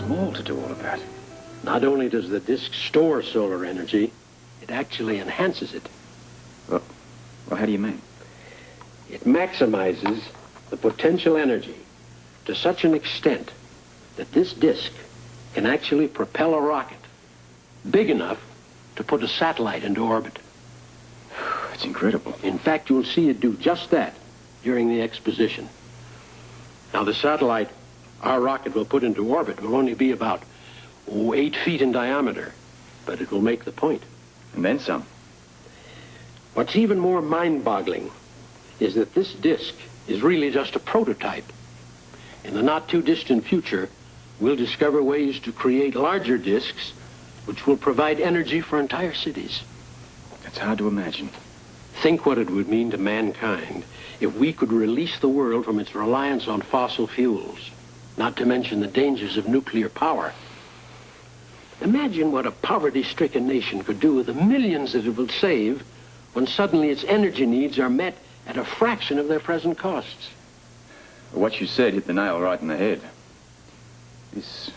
small to do all of that. Not only does the disk store solar energy, it actually enhances it. Well, how do you mean? It maximizes the potential energy to such an extent that this disk can actually propel a rocket big enough to put a satellite into orbit. It's incredible. In fact, you'll see it do just that during the exposition. Now, the satellite our rocket will put into orbit will only be about 8 feet in diameter, but it will make the point. And then some. What's even more mind-boggling is that this disk is really just a prototype. In the not-too-distant future, we'll discover ways to create larger disks which will provide energy for entire cities. It's hard to imagine. Think what it would mean to mankind if we could release the world from its reliance on fossil fuels, not to mention the dangers of nuclear power. Imagine what a poverty-stricken nation could do with the millions that it will save when suddenly its energy needs are met at a fraction of their present costs. What you said hit the nail right in the head. This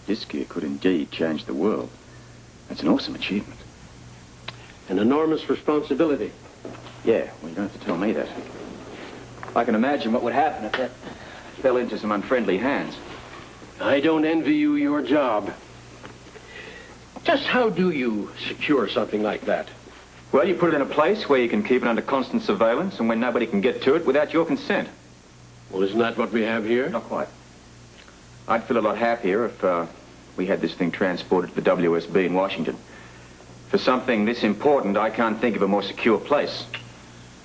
disk here could indeed change the world. That's an awesome achievement. An enormous responsibility. Yeah, well, you don't have to tell me that. I can imagine what would happen if that fell into some unfriendly hands. I don't envy you your job. Just how do you secure something like that? Well, you put it in a place where you can keep it under constant surveillance and when nobody can get to it without your consent. Well, isn't that what we have here? Not quite. I'd feel a lot happier if we had this thing transported to the WSB in Washington. For something this important, I can't think of a more secure place.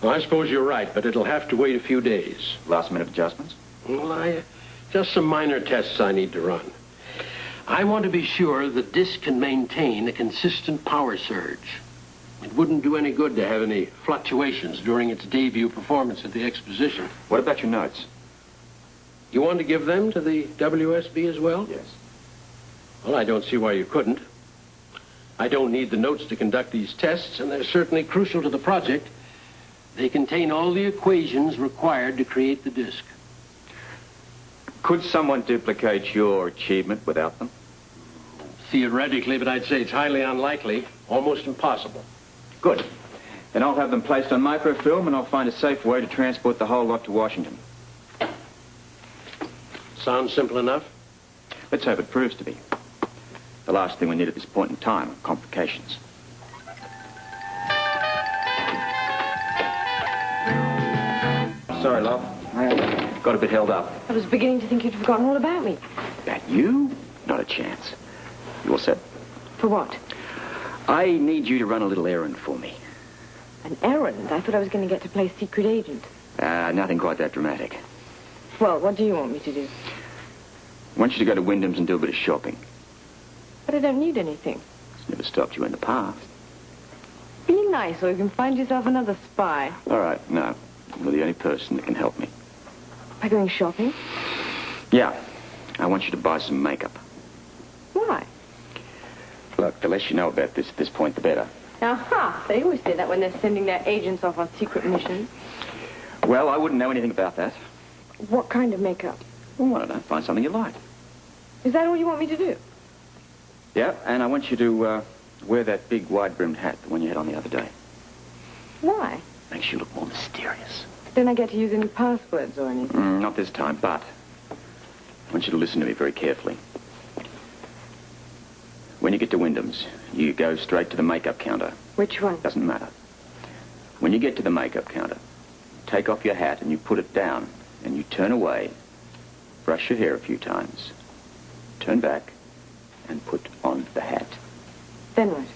Well, I suppose you're right, but it'll have to wait a few days. Last-minute adjustments? Well, just some minor tests I need to run. I want to be sure the disk can maintain a consistent power surge. It wouldn't do any good to have any fluctuations during its debut performance at the exposition. What about your notes? You want to give them to the WSB as well? Yes. Well, I don't see why you couldn't. I don't need the notes to conduct these tests, and they're certainly crucial to the project. They contain all the equations required to create the disk. Could someone duplicate your achievement without them? Theoretically, but I'd say it's highly unlikely, almost impossible. Good. Then I'll have them placed on microfilm, and I'll find a safe way to transport the whole lot to Washington. Sounds simple enough? Let's hope it proves to be. The last thing we need at this point in time are complications. Sorry, love. I got a bit held up. I was beginning to think you'd forgotten all about me. About you? Not a chance. You all set? For what? I need you to run a little errand for me. An errand? I thought I was going to get to play secret agent. Nothing quite that dramatic. Well, what do you want me to do? I want you to go to Wyndham's and do a bit of shopping. But I don't need anything. It's never stopped you in the past. Be nice, or you can find yourself another spy. All right, no. You're the only person that can help me. By going shopping? Yeah. I want you to buy some makeup. Why? Look, the less you know about this at this point, the better. Aha! They always say that when they're sending their agents off on secret missions. Well, I wouldn't know anything about that. What kind of makeup? Well, I don't know. Find something you like. Is that all you want me to do? Yeah, and I want you to wear that big wide-brimmed hat, the one you had on the other day. Why? Makes you look more mysterious. Don't I get to use any passwords or anything? Not this time, but I want you to listen to me very carefully. When you get to Wyndham's, you go straight to the makeup counter. Which one? Doesn't matter. When you get to the makeup counter, take off your hat and you put it down, and you turn away, brush your hair a few times, turn back, and put on the hat. Then what?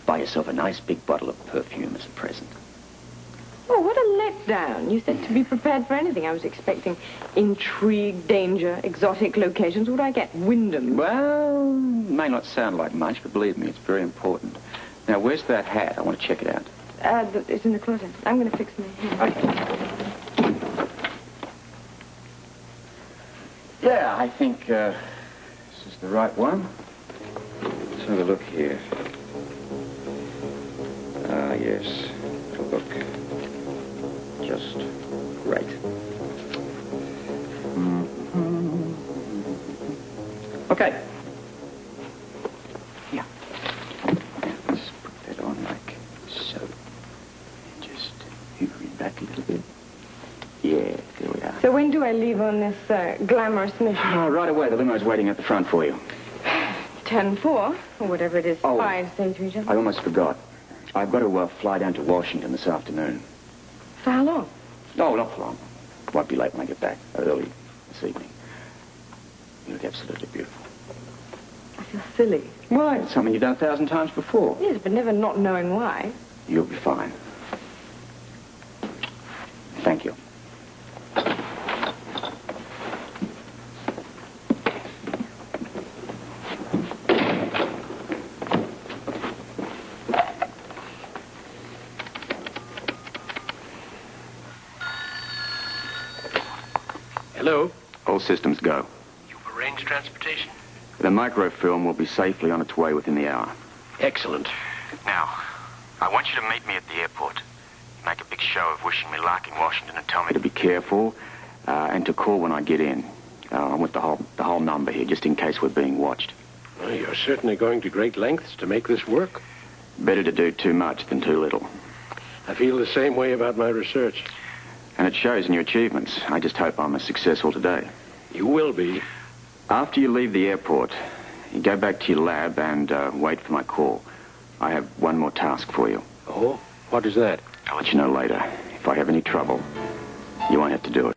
Buy yourself a nice big bottle of perfume as a present. Oh, what a letdown. You said to be prepared for anything. I was expecting intrigue, danger, exotic locations. What do I get? Wyndham. Well, it may not sound like much, but believe me, it's very important. Now, where's that hat? I want to check it out. It's in the closet. I'm going to fix my hair. Okay. Yeah, I think this is the right one. Let's have a look here. Ah, yes. It'll look just right. Okay. Yeah. Let's put that on like so. Just hoover it back a little bit. Yeah, there we are. So when do I leave on this glamorous mission? Oh, right away. The limo's waiting at the front for you. 10-4, or whatever it is, Oh, 5 say to each other. I almost forgot. I've got to fly down to Washington this afternoon. For how long? No, not for long. Won't be late when I get back. Early this evening. You look absolutely beautiful. I feel silly. Why? It's something you've done 1,000 times before. Yes, but never not knowing why. You'll be fine. Thank you. Hello? All systems go. You've arranged transportation? The microfilm will be safely on its way within the hour. Excellent. Now, I want you to meet me at the airport. Make a big show of wishing me luck in Washington and tell me to be careful and to call when I get in. I want the whole number here, just in case we're being watched. Well, you're certainly going to great lengths to make this work. Better to do too much than too little. I feel the same way about my research. And it shows in your achievements. I just hope I'm as successful today. You will be. After you leave the airport, you go back to your lab and wait for my call. I have one more task for you. Oh? What is that? I'll let you know later. If I have any trouble, you won't have to do it.